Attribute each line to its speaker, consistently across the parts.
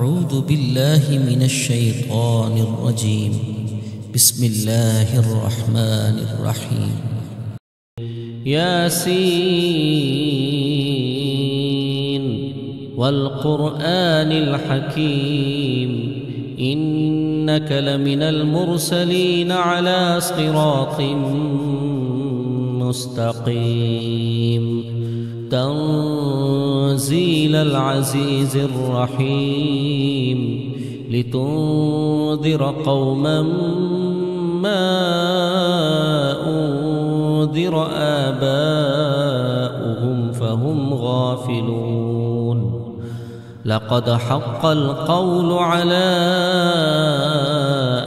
Speaker 1: أعوذ بالله من الشيطان الرجيم. بسم الله الرحمن الرحيم. ياسين والقرآن الحكيم إنك لمن المرسلين على صراط مستقيم تنزيل العزيز الرحيم لتنذر قوما ما أنذر آباؤهم فهم غافلون. لقد حق القول على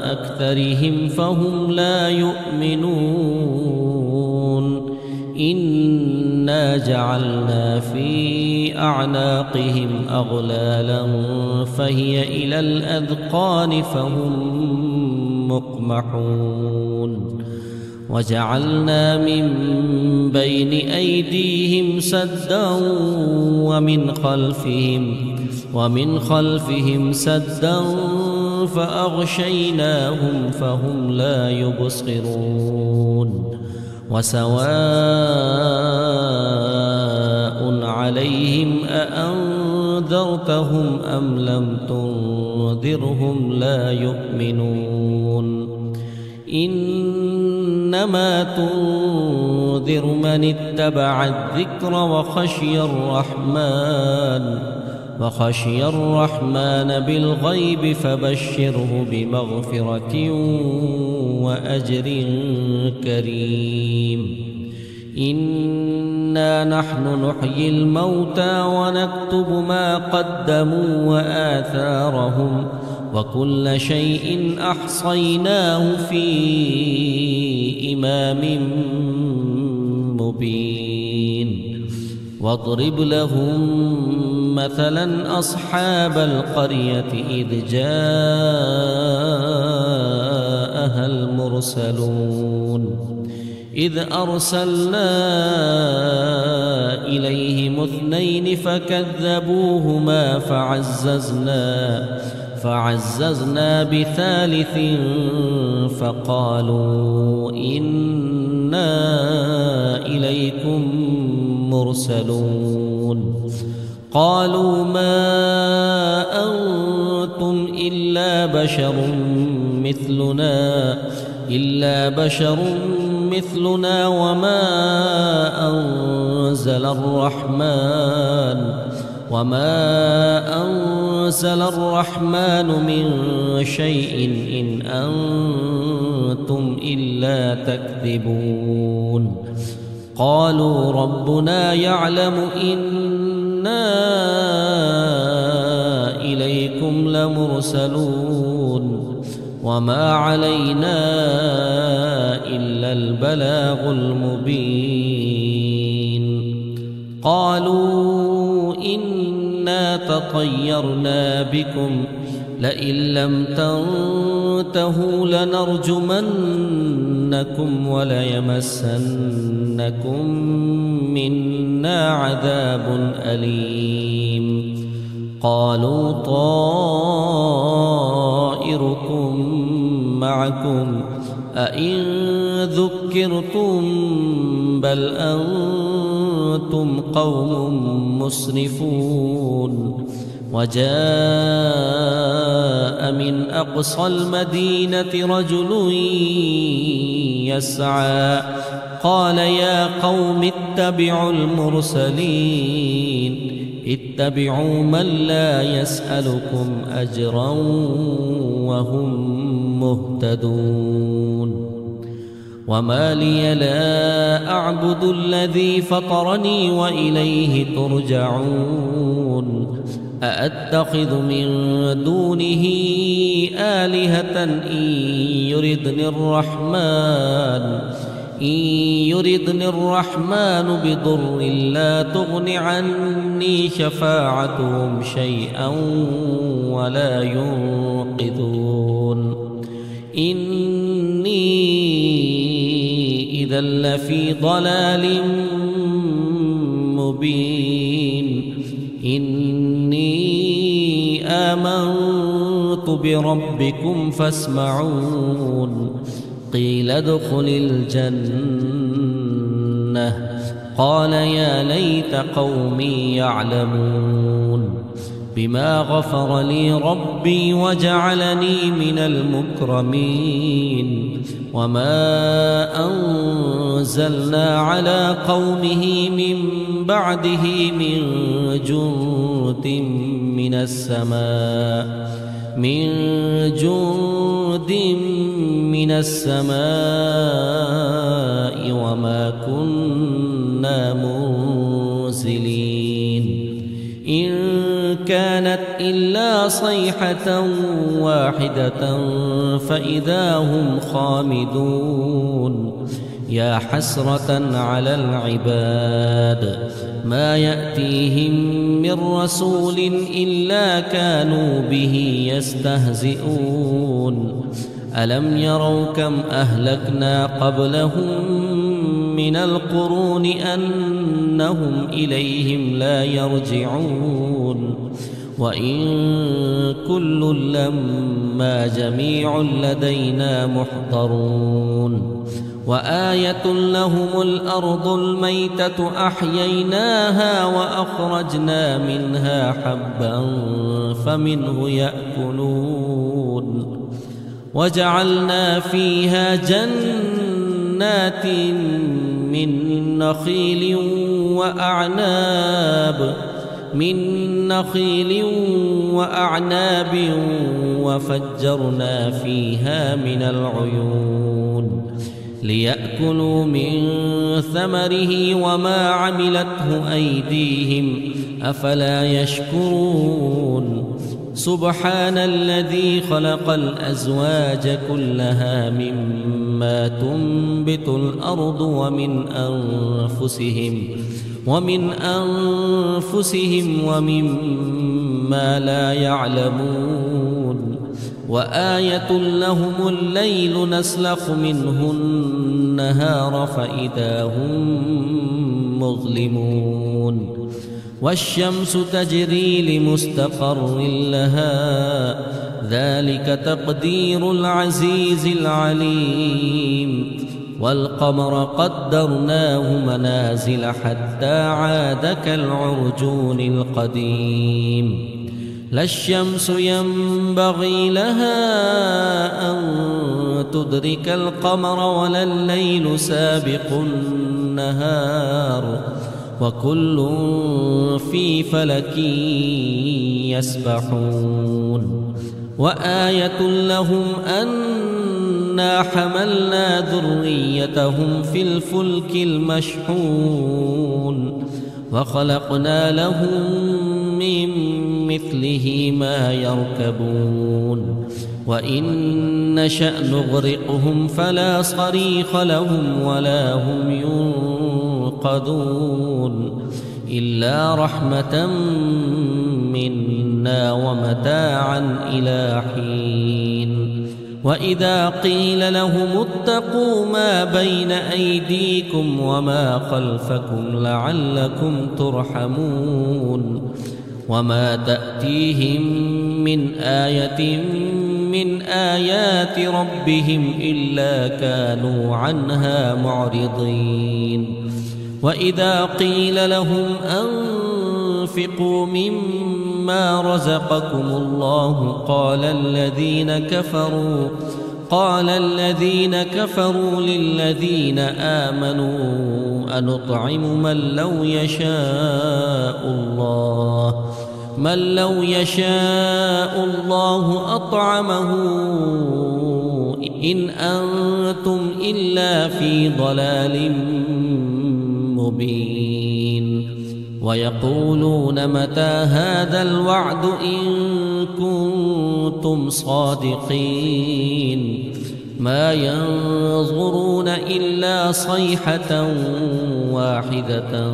Speaker 1: أكثرهم فهم لا يؤمنون. إنا جعلنا في أعناقهم أغلالا فهي إلى الأذقان فهم مقمحون. وجعلنا من بين أيديهم سدا ومن خلفهم سدا فأغشيناهم فهم لا يبصرون. وسواء عليهم أأنذرتهم أم لم تنذرهم لا يؤمنون. إنما تنذر من اتبع الذكر وخشي الرحمن بالغيب فبشره بمغفرة وأجر كريم. إنا نحن نحيي الموتى ونكتب ما قدموا وآثارهم وكل شيء أحصيناه في إمام مبين. واضرب لهم مثلا أصحاب القرية إذ جاءها المرسلون إذ أرسلنا إليهم 2 فكذبوهما فعززنا بثالث فقالوا إنا إليكم مرسلون. قالوا ما أنتم إلا بشر مثلنا وما أنزل الرحمن من شيء إن أنتم إلا تكذبون. قالوا ربنا يعلم إنا إليكم لمرسلون وما علينا إلا البلاغ المبين. قالوا إنا تطيرنا بكم لئن لم تنتهوا لنرجمنكم وليمسنكم منا عذاب أليم. قالوا طائركم معكم أئن ذكرتم بل أنتم قوم مسرفون. وجاء من أقصى المدينة رجل يسعى قال يا قوم اتبعوا المرسلين اتبعوا من لا يسألكم أجرا وهم مهتدون. وما لي لا أعبد الذي فطرني وإليه ترجعون. أأتخذ من دونه آلهة إن يردني الرحمن بضر لا تغن عني شفاعتهم شيئا ولا ينقذون. إني إذا لفي ضلال مبين. إني آمنت بربكم فاسمعون قيل ادخل الجنة قال يا ليت قومي يعلمون بما غفر لي ربي وجعلني من المكرمين وما أنزلنا على قومه من بعده من جند من السماء وما كنا منزلين إن كانت إلا صيحة واحدة فإذا هم خامدون يا حسرة على العباد ما يأتيهم من رسول إلا كانوا به يستهزئون ألم يروا كم أهلكنا قبلهم من القرون أنهم إليهم لا يرجعون وإن كل لما جميع لدينا محضرون وآية لهم الأرض الميتة أحييناها وأخرجنا منها حبا فمنه يأكلون وجعلنا فيها جنات من نخيل وأعناب وفجرنا فيها من العيون ليأكلوا من ثمره وما عملته أيديهم أفلا يشكرون سبحان الذي خلق الأزواج كلها مما تنبت الأرض ومن أنفسهم ومما لا يعلمون وآية لهم الليل نسلخ منه النهار فإذا هم مظلمون والشمس تجري لمستقر لها ذلك تقدير العزيز العليم والقمر قدرناه منازل حتى عاد كالعرجون القديم لا الشمس ينبغي لها أن تدرك القمر ولا الليل سابق النهار وكل في فلك يسبحون وآية لهم أنا حملنا ذريتهم في الفلك المشحون وخلقنا لهم من مثله ما يركبون وإن نشأ نغرقهم فلا صريخ لهم ولا هم ينقذون إلا رحمة منا ومتاعا إلى حين وإذا قيل لهم اتقوا ما بين أيديكم وما خلفكم لعلكم ترحمون وما تأتيهم من آية من آيات ربهم إلا كانوا عنها معرضين وإذا قيل لهم أنفقوا مما رزقكم الله قال الذين كفروا للذين آمنوا أنطعم من لو يشاء الله أطعمه إن أنتم إلا في ضلال مبين ويقولون متى هذا الوعد إن كنتم صادقين ما ينظرون إلا صيحة واحدة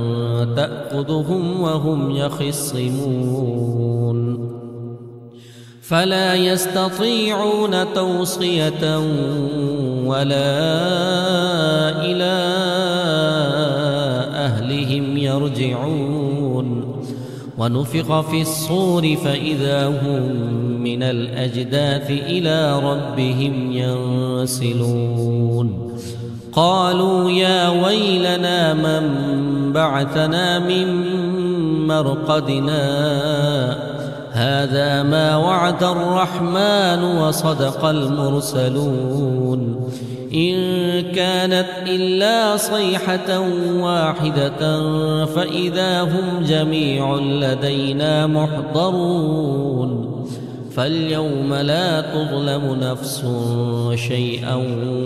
Speaker 1: تأخذهم وهم يخصمون فلا يستطيعون توصية ولا إلى أهلهم يرجعون ونفخ في الصور فإذا هم من الأجداث إلى ربهم ينسلون قالوا يا ويلنا من بعثنا من مرقدنا هذا ما وعد الرحمن وصدق المرسلون إن كانت إلا صيحة واحدة فإذا هم جميع لدينا محضرون فاليوم لا تظلم نفس شيئا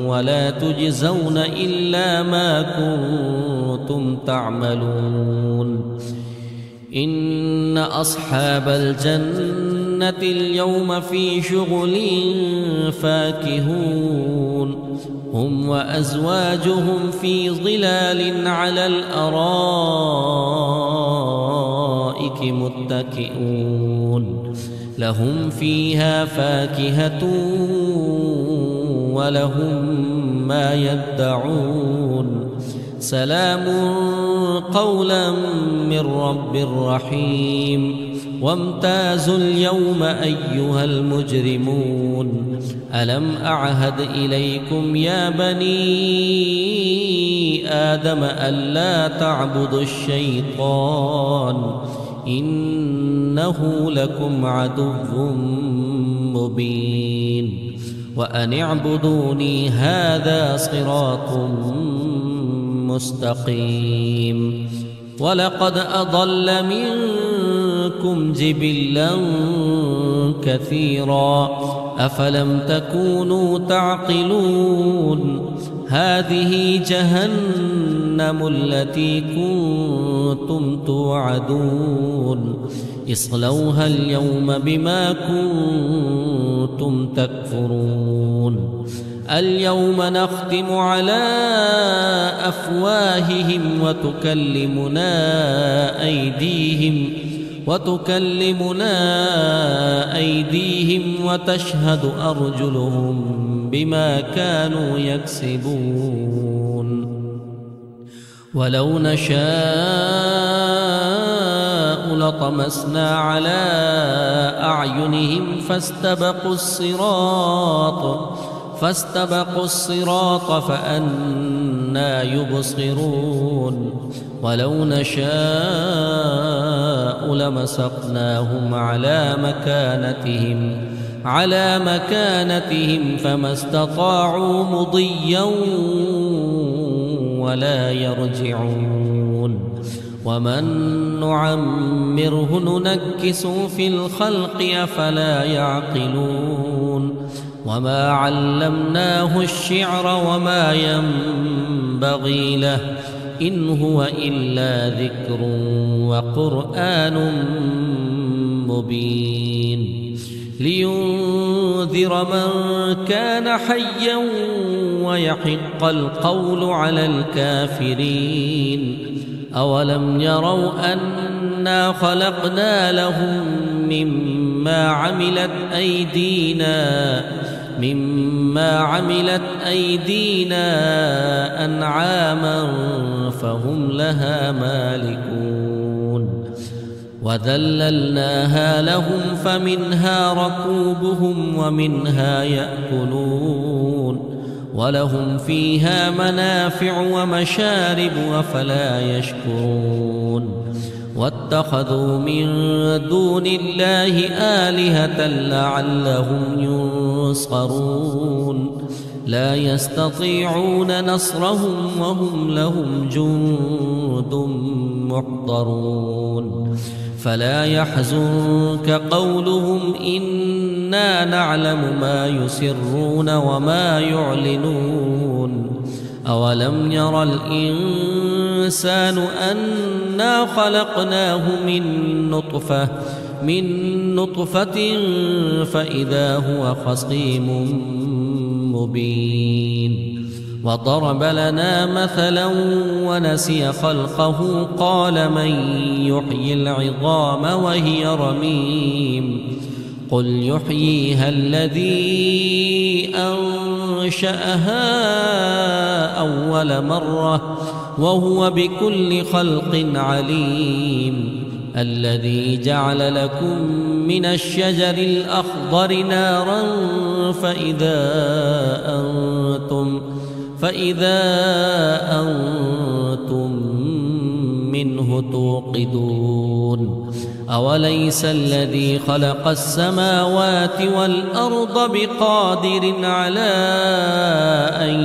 Speaker 1: ولا تجزون إلا ما كنتم تعملون إن أصحاب الجنة اليوم في شغل فاكهون هم وأزواجهم في ظلال على الأرائك متكئون لهم فيها فاكهة ولهم ما يدعون سلام قولا من رب رحيم وامتازوا اليوم أيها المجرمون ألم أعهد إليكم يا بني آدم ألا تعبدوا الشيطان إنه لكم عدو مبين وأن اعبدوني هذا صراط مستقيم ولقد أضل منكم جبلا كثيرا أفلم تكونوا تعقلون هذه جهنم التي كنتم توعدون اصلوها اليوم بما كنتم تكفرون اليوم نختم على أفواههم وتكلمنا أيديهم وتشهد أرجلهم بما كانوا يكسبون ولو نشاء لطمسنا على أعينهم فاستبقوا الصراط فأنى يبصرون ولو نشاء لمسخناهم على مكانتهم فما استطاعوا مضيا ولا يرجعون ومن نعمره ننكسه في الخلق أفلا يعقلون وما علمناه الشعر وما ينبغي له إن هو إلا ذكر وقرآن مبين لينذر من كان حيا ويحق القول على الكافرين أولم يروا أنا خلقنا لهم مما عملت أيدينا أنعاما فهم لها مالكون وذللناها لهم فمنها ركوبهم ومنها يأكلون ولهم فيها منافع ومشارب أفلا يشكرون واتخذوا من دون الله آلهة لعلهم ينصرون لا يستطيعون نصرهم وهم لهم جند محضرون فلا يحزنك قولهم إنا نعلم ما يسرون وما يعلنون أولم ير الإنسان أنا خلقناه من نطفة فإذا هو خصيم مبين وضرب لنا مثلا ونسي خلقه قال من يحيي العظام وهي رميم قل يحييها الذي أنشأها أول مرة وهو بكل خلق عليم الذي جعل لكم من الشجر الأخضر نارا فإذا أنتم منه توقدون أوليس الذي خلق السماوات والأرض بقادر على أن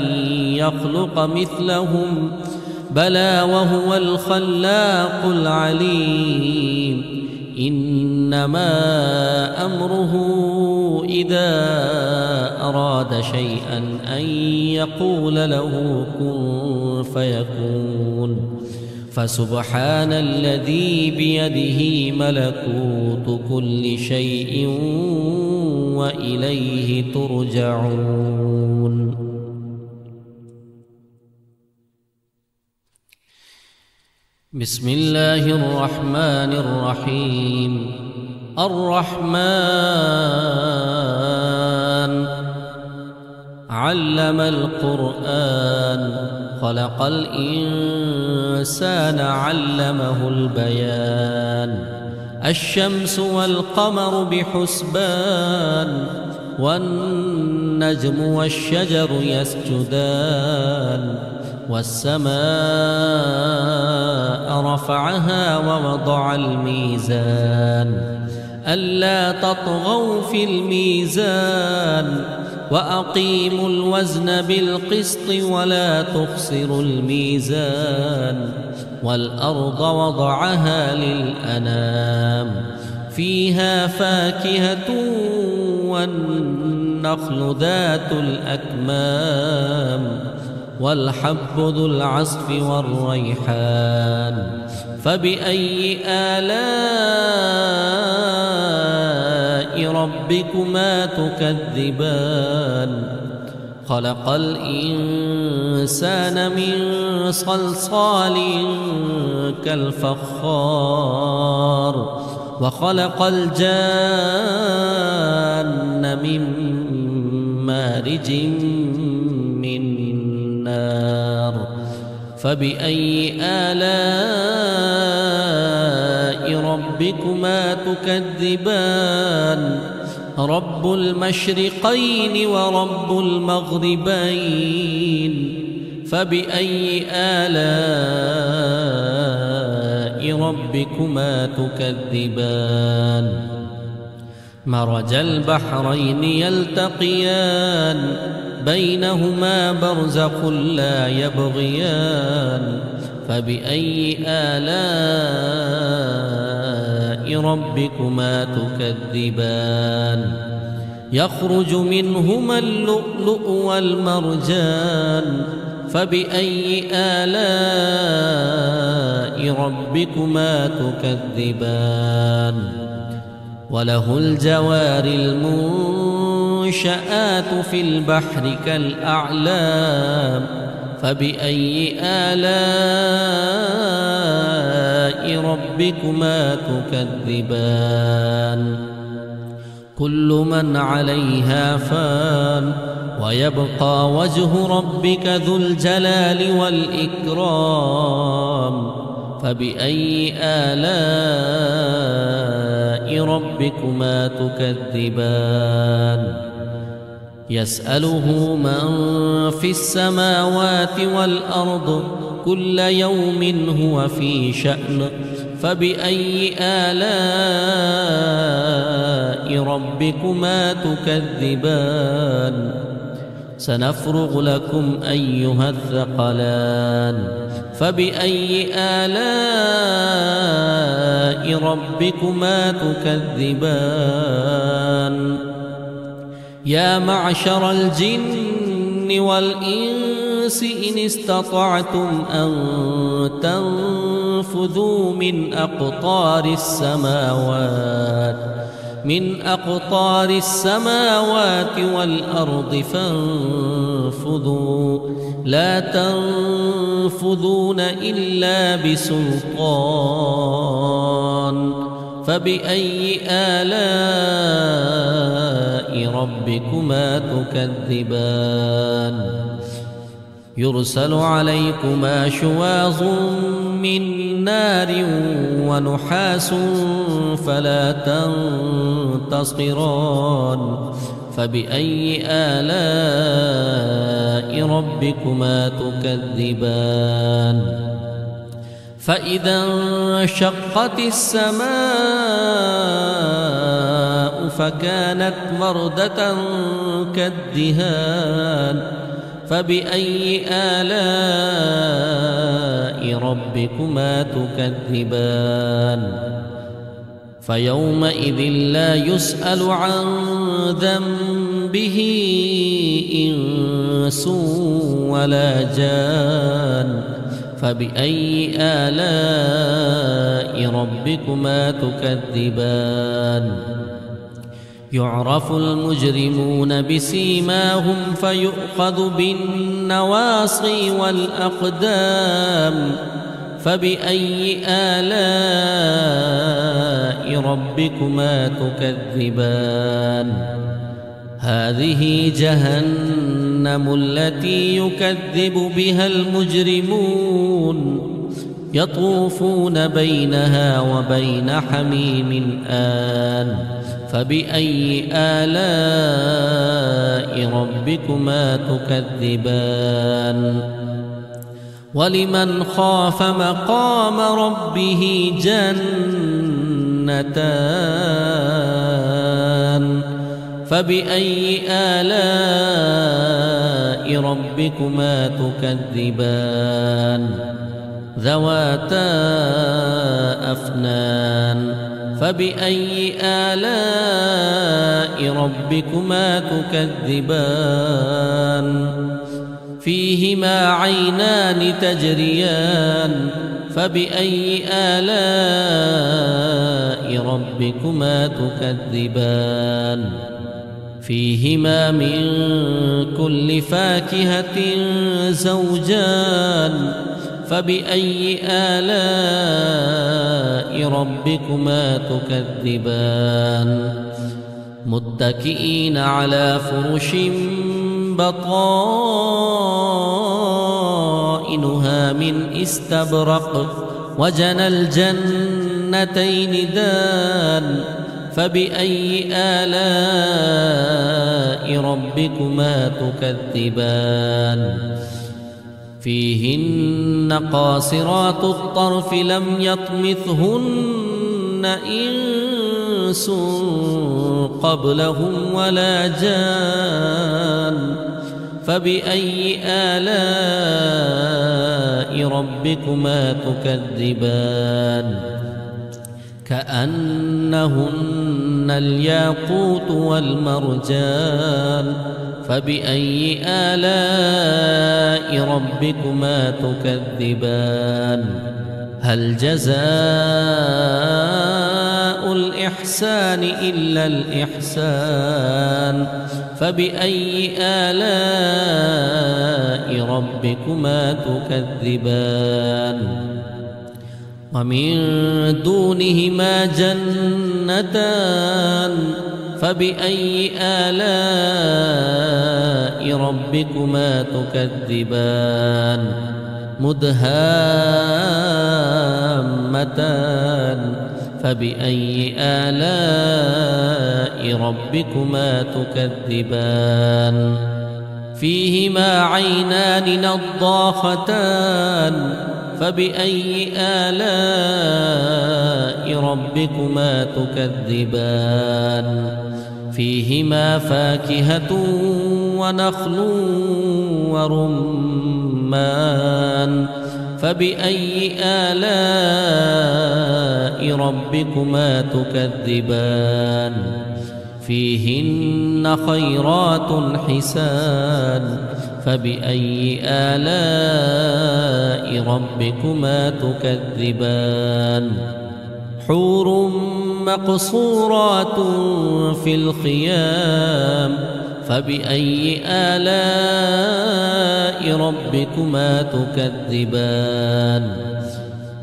Speaker 1: يخلق مثلهم بلى وهو الخلاق العليم إنما أمره إذا أراد شيئا أن يقول له كن فيكون فسبحان الذي بيده ملكوت كل شيء وإليه ترجعون. بسم الله الرحمن الرحيم. الرحمن علم القرآن خلق الإنسان علمه البيان الشمس والقمر بحسبان والنجم والشجر يسجدان والسماء رفعها ووضع الميزان ألا تطغوا في الميزان وأقيموا الوزن بالقسط ولا تخسروا الميزان والأرض وضعها للأنام فيها فاكهة والنخل ذات الأكمام والحب ذو العصف والريحان فبأي آلاء ربكما تكذبان خلق الإنسان من صلصال كالفخار وخلق الجان من مارج من نار فبأي آلاء ربكما تكذبان رب المشرقين ورب المغربين فبأي آلاء ربكما تكذبان مرج البحرين يلتقيان بينهما برزخ لا يبغيان فبأي آلاء ربكما تكذبان يخرج منهما اللؤلؤ والمرجان فبأي آلاء ربكما تكذبان وله الجوار المنشآت في البحر كالأعلام فبأي آلاء ربكما تكذبان كل من عليها فان ويبقى وجه ربك ذو الجلال والإكرام فبأي آلاء ربكما تكذبان يسأله من في السماوات والأرض كل يوم هو في شأن فبأي آلاء ربكما تكذبان سنفرغ لكم أيها الثقلان فبأي آلاء ربكما تكذبان يا معشر الجن والإنس إن استطعتم أن تنفذوا من أقطار السماوات والأرض فانفذوا لا تنفذون إلا بسلطان فبأي آلاء ربكما تكذبان يرسل عليكما شواظ من نار ونحاس فلا تنتصران فبأي آلاء ربكما تكذبان فإذا انشقت السماء فكانت وردة كالدهان فبأي آلاء ربكما تكذبان فيومئذ لا يسأل عن ذنبه إنس ولا جان فبأي آلاء ربكما تكذبان يعرف المجرمون بسيماهم فيؤخذ بالنواصي والأقدام فبأي آلاء ربكما تكذبان هذه جهنم التي يكذب بها المجرمون يطوفون بينها وبين حميم آن فبأي آلاء ربكما تكذبان ولمن خاف مقام ربه جنتان فبأي آلاء ربكما تكذبان ذواتا أفنان فبأي آلاء ربكما تكذبان فيهما عينان تجريان فبأي آلاء ربكما تكذبان فيهما من كل فاكهة زوجان فبأي آلاء ربكما تكذبان متكئين على فرش بطائنها من استبرق وجنى الجنتين دان فبأي آلاء ربكما تكذبان فيهن قاصرات الطرف لم يطمثهن إنس قبلهم ولا جان فبأي آلاء ربكما تكذبان كأنهن الياقوت والمرجان فبأي آلاء ربكما تكذبان هل جزاء الإحسان إلا الإحسان فبأي آلاء ربكما تكذبان ومن دونهما جنتان فبأي آلاء ربكما تكذبان مدهامتان فبأي آلاء ربكما تكذبان فيهما عينان نضاختان فبأي آلاء ربكما تكذبان فيهما فاكهة ونخل ورمان فبأي آلاء ربكما تكذبان فيهن خيرات حسان فبأي آلاء ربكما تكذبان حور مقصورات في الخيام فبأي آلاء ربكما تكذبان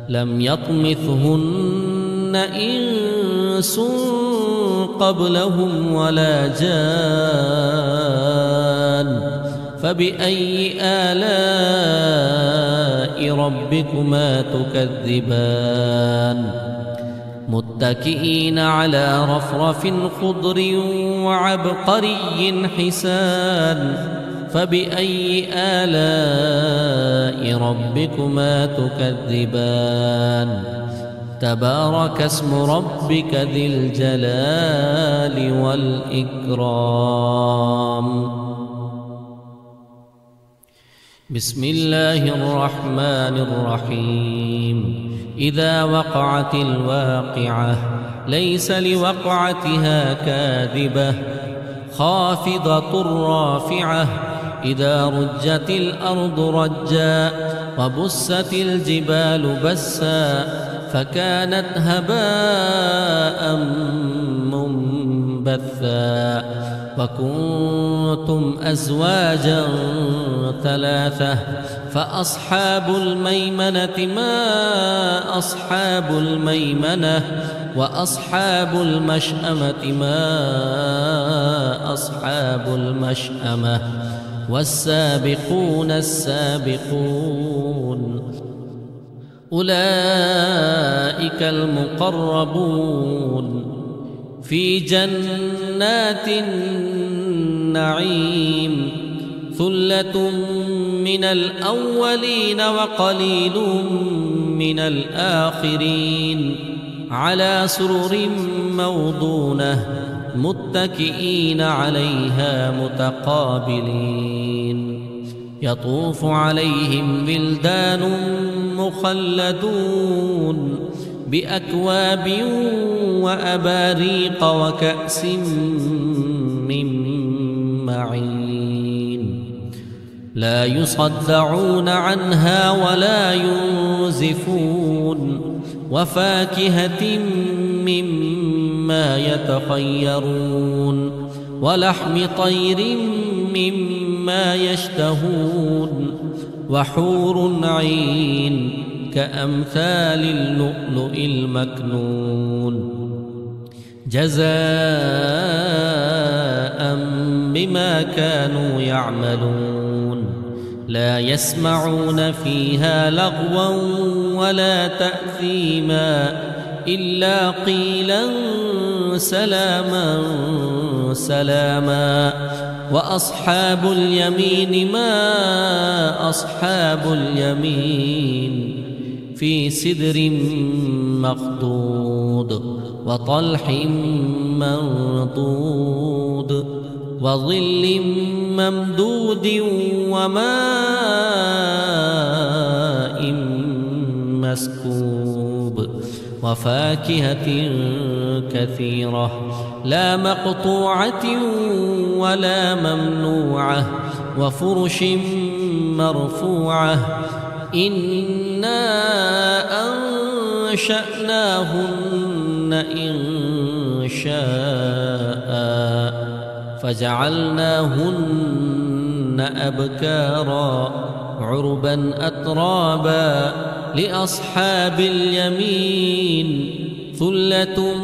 Speaker 1: لم يطمثهن إنس قبلهم ولا جان فبأي آلاء ربكما تكذبان متكئين على رفرف خضر وعبقري حسان فبأي آلاء ربكما تكذبان تبارك اسم ربك ذي الجلال والإكرام. بسم الله الرحمن الرحيم. إذا وقعت الواقعة ليس لوقعتها كاذبة خافضة رافعة إذا رجت الأرض رجا وبست الجبال بسا فكانت هباء منبثا وكنتم أزواجا ثلاثة فأصحاب الميمنة ما أصحاب الميمنة وأصحاب المشأمة ما أصحاب المشأمة والسابقون السابقون أولئك المقربون في جنات النعيم ثلة من الأولين وقليل من الآخرين على سرر موضونة متكئين عليها متقابلين يطوف عليهم ولدان مخلدون بأكواب وأباريق وكأس من معين لا يصدعون عنها ولا ينزفون وفاكهة مما يتخيرون ولحم طير مما يشتهون وحور عين كأمثال اللؤلؤ المكنون جزاء بما كانوا يعملون لا يسمعون فيها لغوا ولا تأثيما إلا قيلا سلاما سلاما وأصحاب اليمين ما أصحاب اليمين في سدر مخضود وطلح منضود وظل ممدود وماء مسكوب وفاكهة كثيرة لا مقطوعة ولا ممنوعة وفرش مرفوعة إنا أنشأناهن إن شاء فجعلناهن أبكارا عربا أترابا لأصحاب اليمين ثلة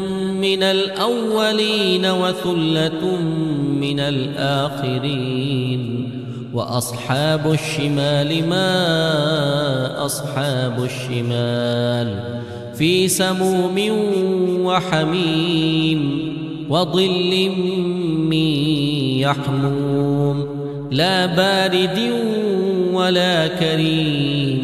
Speaker 1: من الأولين وثلة من الآخرين وأصحاب الشمال ما أصحاب الشمال في سموم وحميم وظل من يحموم لا بارد ولا كريم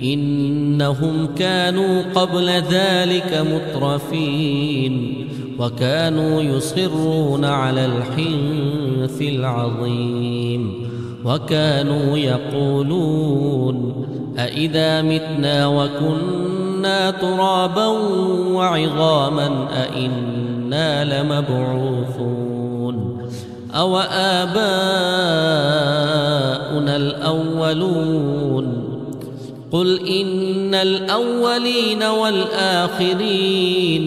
Speaker 1: إنهم كانوا قبل ذلك مترفين وكانوا يصرون على الحنث العظيم وكانوا يقولون أإذا متنا وكنا ترابا وعظاما أإنا لمبعوثون أو آباؤنا الأولون قل إن الأولين والآخرين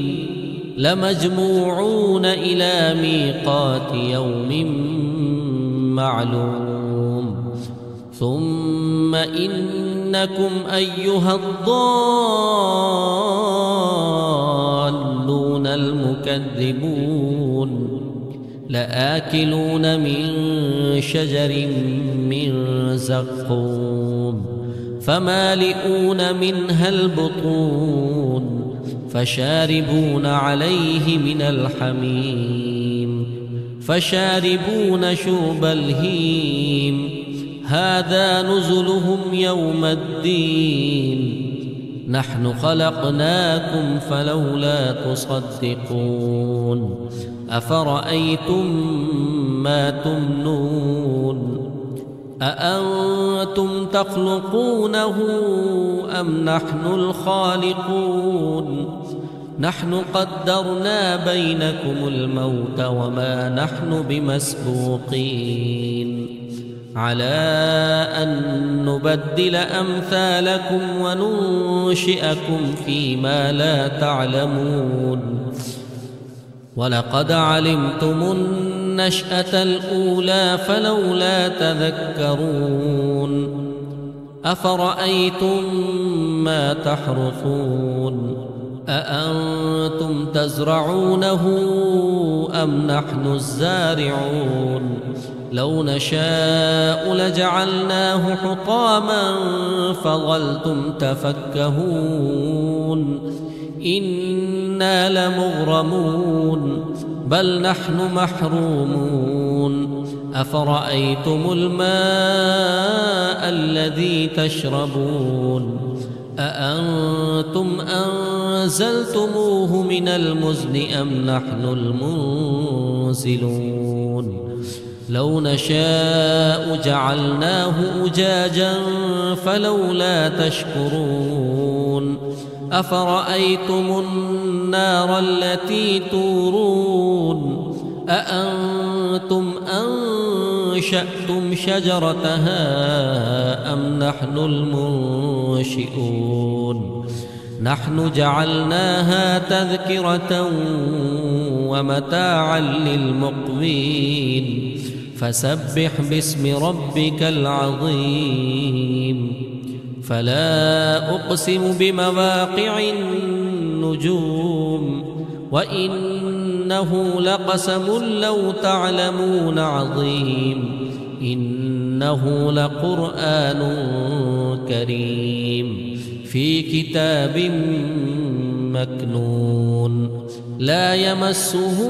Speaker 1: لمجموعون إلى ميقات يوم معلوم ثم إنكم أيها الضالون المكذبون لآكلون من شجر من زقوم فمالئون منها البطون فشاربون عليه من الحميم فشاربون شرب الهيم هذا نزلهم يوم الدين نحن خلقناكم فلولا تصدقون أفرأيتم ما تمنون أأنتم تخلقونه أم نحن الخالقون نحن قدرنا بينكم الموت وما نحن بمسبوقين على أن نبدل أمثالكم وننشئكم فيما لا تعلمون ولقد علمتم النشأة الأولى فلولا تذكرون أفرأيتم ما تحرثون أأنتم تزرعونه أم نحن الزارعون لو نشاء لجعلناه حطاما فظلتم تفكهون إنا لمغرمون بل نحن محرومون أفرأيتم الماء الذي تشربون أأنتم أنزلتموه من المزن أم نحن المنزلون لو نشاء جعلناه أجاجا فلولا تشكرون أفرأيتم النار التي تورون أأنتم أنشأتم شجرتها أم نحن المنشئون نحن جعلناها تذكرة ومتاعا للمقوين فسبح باسم ربك العظيم فلا أقسم بمواقع النجوم وإنه لقسم لو تعلمون عظيم إنه لقرآن كريم في كتاب مكنون لا يمسه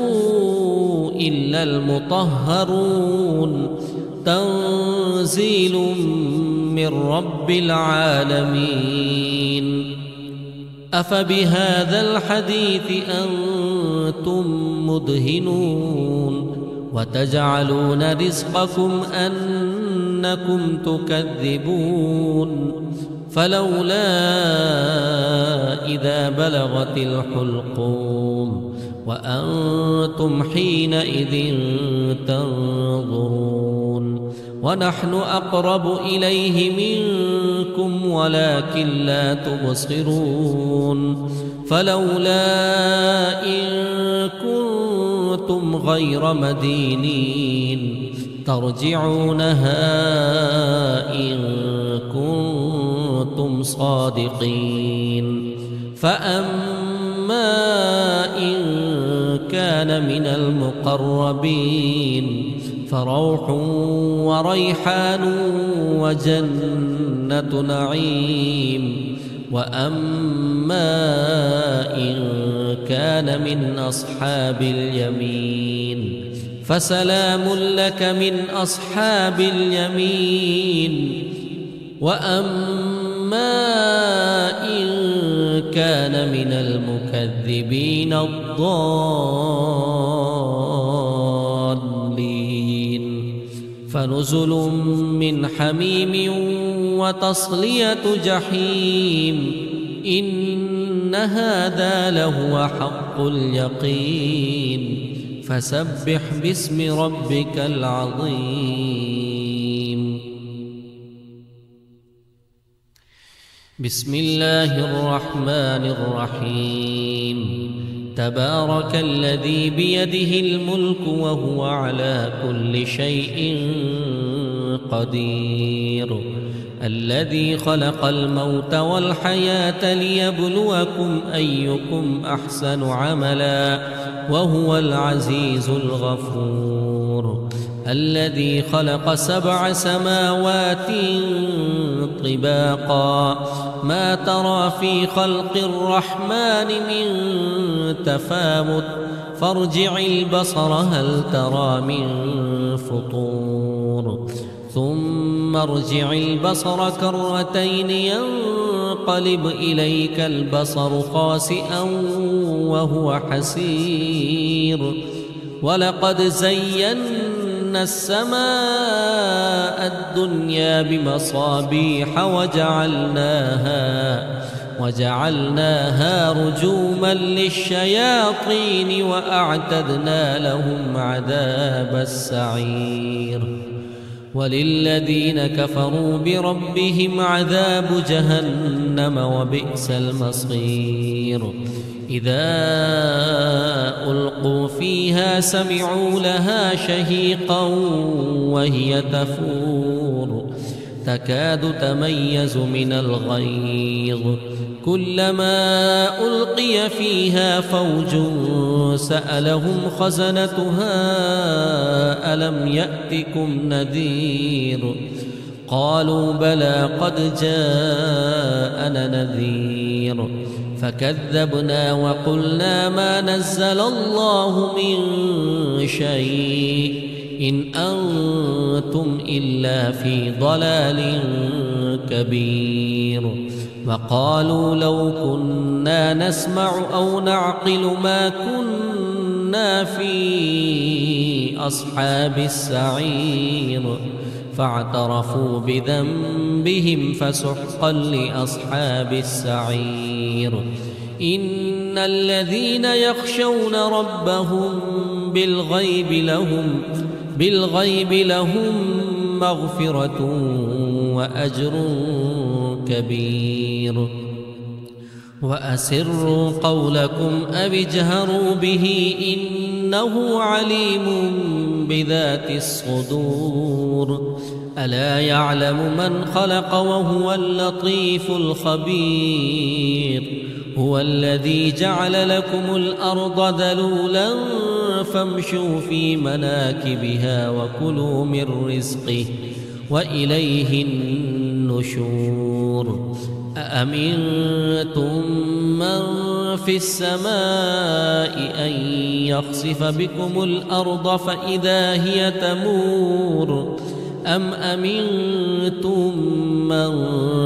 Speaker 1: إلا المطهرون تنزيل من رب العالمين أفبهذا الحديث أنتم مدهنون وتجعلون رزقكم أنكم تكذبون فلولا إذا بلغت الحلقوم وأنتم حينئذ تنظرون ونحن أقرب إليه منكم ولكن لا تبصرون فلولا إن كنتم غير مدينين ترجعونها إن كنتم صادقين فأما إن كان من المقربين فروح وريحان وجنة نعيم وأما إن كان من أصحاب اليمين فسلام لك من أصحاب اليمين وأما إن كان من المكذبين الضالين فنزل من حميم وتصلية جحيم إن هذا لهو حق اليقين فسبح باسم ربك العظيم بسم الله الرحمن الرحيم تبارك الذي بيده الملك وهو على كل شيء قدير الذي خلق الموت والحياة ليبلوكم أيكم أحسن عملا وهو العزيز الغفور الذي خلق 7 سماوات طباقا ما ترى في خلق الرحمن من تفاوت فارجع البصر هل ترى من فطور ثم ارجع البصر كرتين ينقلب إليك البصر خاسئا وهو حسير لقد زينا السماء الدنيا بمصابيح وجعلناها رجوما للشياطين وأعتدنا لهم عذاب السعير وللذين كفروا بربهم عذاب جهنم وبئس المصير إذا ألقوا فيها سمعوا لها شهيقا وهي تفور تكاد تميز من الغيظ كلما ألقي فيها فوج سألهم خزنتها ألم يأتكم نذير قالوا بلى قد جاءنا نذير فكذبنا وقلنا ما نزل الله من شيء إن أنتم إلا في ضلال كبير وقالوا لو كنا نسمع أو نعقل ما كنا في أصحاب السعير فاعترفوا بذنبهم فسحقا لأصحاب السعير إن الذين يخشون ربهم بالغيب لهم مغفرة وأجر كبير وأسروا قولكم أو اجهروا به إنه عليم بذات الصدور ألا يعلم من خلق وهو اللطيف الخبير هو الذي جعل لكم الأرض ذلولا فامشوا في مناكبها وكلوا من رزقه وإليه النشور أأمنتم من في السماء أن يخسف بكم الأرض فإذا هي تمور أم أمنتم من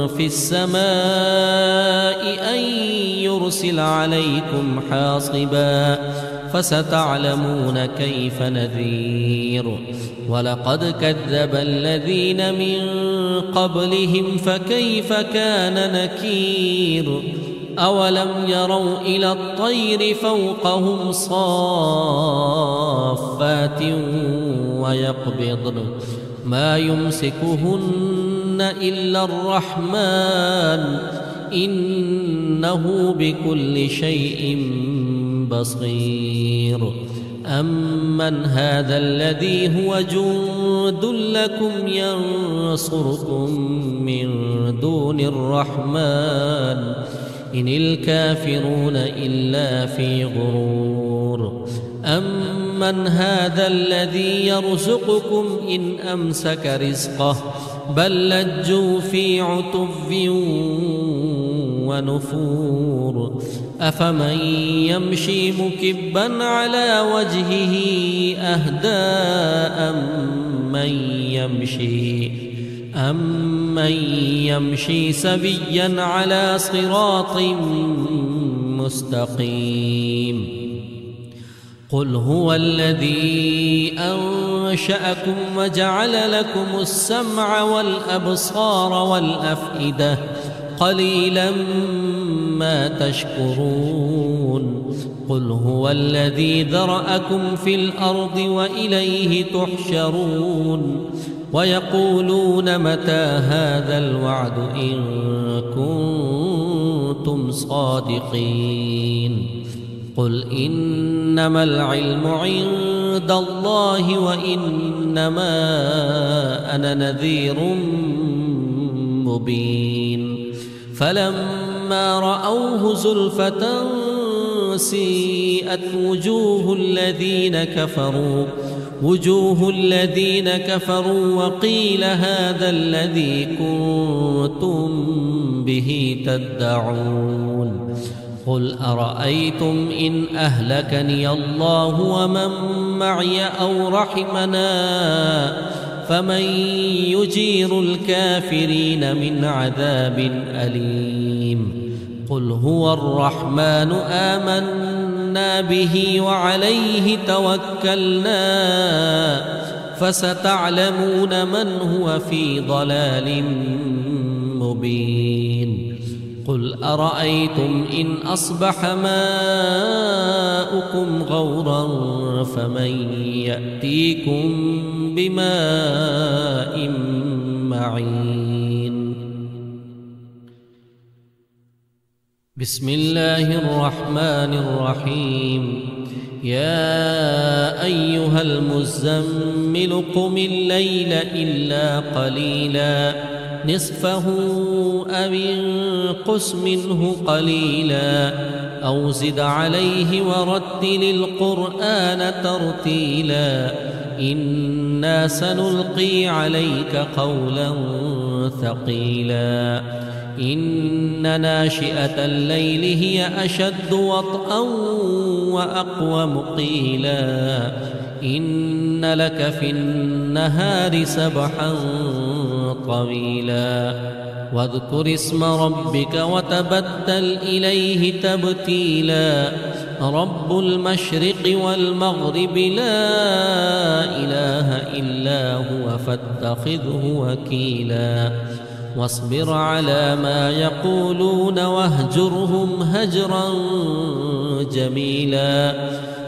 Speaker 1: في السماء أن يرسل عليكم حاصبا فستعلمون كيف نذير ولقد كذب الذين من قبلهم فكيف كان نكير أولم يروا إلى الطير فوقهم صافات ويقبضن ما يمسكهن إلا الرحمن إنه بكل شيء بصير أمن هذا الذي هو جند لكم ينصركم من دون الرحمن إن الكافرون إلا في غرور أمن هذا الذي يرزقكم إن أمسك رزقه بل لجوا في عتو ونفور أفمن يمشي مكبا على وجهه أهدى أمن يمشي سبيا على صراط مستقيم قل هو الذي أنشأكم وجعل لكم السمع والأبصار والأفئدة قليلا ما تشكرون قل هو الذي ذرأكم في الأرض وإليه تحشرون ويقولون متى هذا الوعد إن كنتم صادقين قل إنما العلم عند الله وإنما أنا نذير مبين فلما رأوه زلفة سيئت وجوه الذين كفروا وجوه الذين كفروا وقيل هذا الذي كنتم به تدعون قل أرأيتم إن أهلكني الله ومن معي أو رحمنا فمن يجير الكافرين من عذاب أليم قل هو الرحمن آمنا به وعليه توكلنا فستعلمون من هو في ضلال مبين قل أرأيتم إن أصبح ماؤكم غورا فمن يأتيكم بماء معين بسم الله الرحمن الرحيم يا أيها المزمل قم الليل إلا قليلا نصفه أو انقص منه قليلا أو زد عليه ورتل القرآن ترتيلا إنا سنلقي عليك قولا ثقيلا إن ناشئة الليل هي أشد وطئا وأقوم قيلا إن لك في النهار سبحا طويلا واذكر اسم ربك وتبتل إليه تبتيلا رب المشرق والمغرب لا إله إلا هو فاتخذه وكيلا واصبر على ما يقولون واهجرهم هجرا جميلا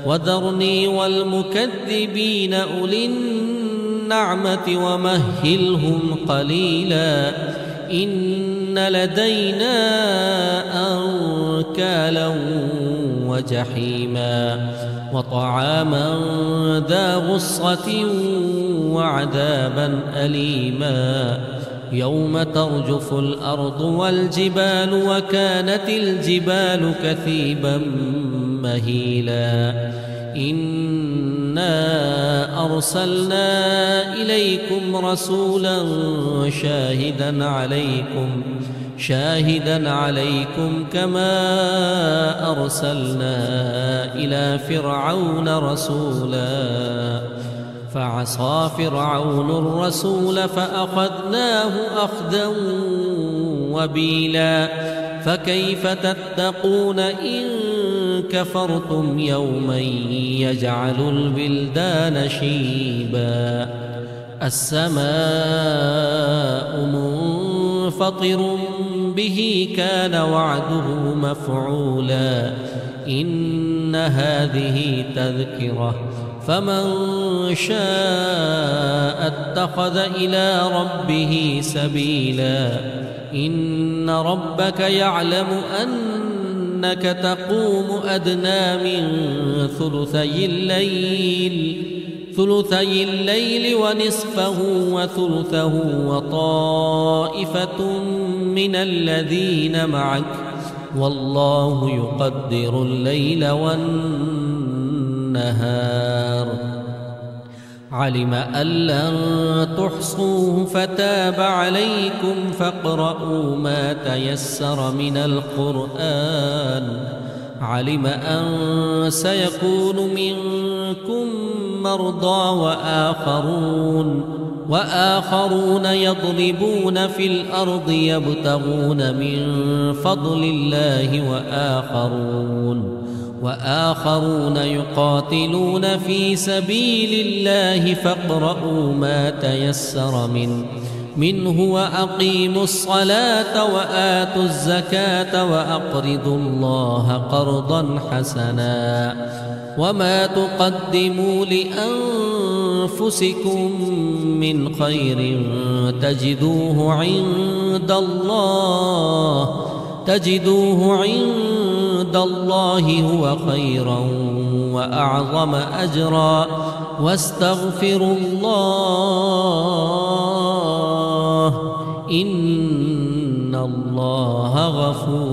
Speaker 1: وذرني والمكذبين أولي النعمة ومهلهم قليلا إن لدينا أنكالا وجحيما وطعاما ذا غصة وعذابا أليما يوم ترجف الأرض والجبال وكانت الجبال كثيبا مهيلا إنا أرسلنا إليكم رسولا شاهدا عليكم كما أرسلنا إلى فرعون رسولا فعصى فرعون الرسول فأخذناه أخذا وبيلا فكيف تتقون إن كفرتم يوما يجعل البلدان شيبا السماء منفطر به كان وعده مفعولا إن هذه تذكرة فمن شاء اتخذ إلى ربه سبيلا إن ربك يعلم أنك تقوم أدنى من ثلثي الليل ونصفه وثلثه وطائفة من الذين معك والله يقدر الليل والنهار علم أن لن تحصوه فتاب عليكم فاقرؤوا ما تيسر من القرآن علم أن سيكون منكم مرضى وآخرون يضربون في الأرض يبتغون من فضل الله وآخرون يقاتلون في سبيل الله فاقرؤوا ما تيسر منه وأقيموا الصلاة وآتوا الزكاة وأقرضوا الله قرضا حسنا وما تقدموا لأنفسكم من خير تجدوه عند الله هو خيرا وأعظم أجرا واستغفروا الله إن الله غفور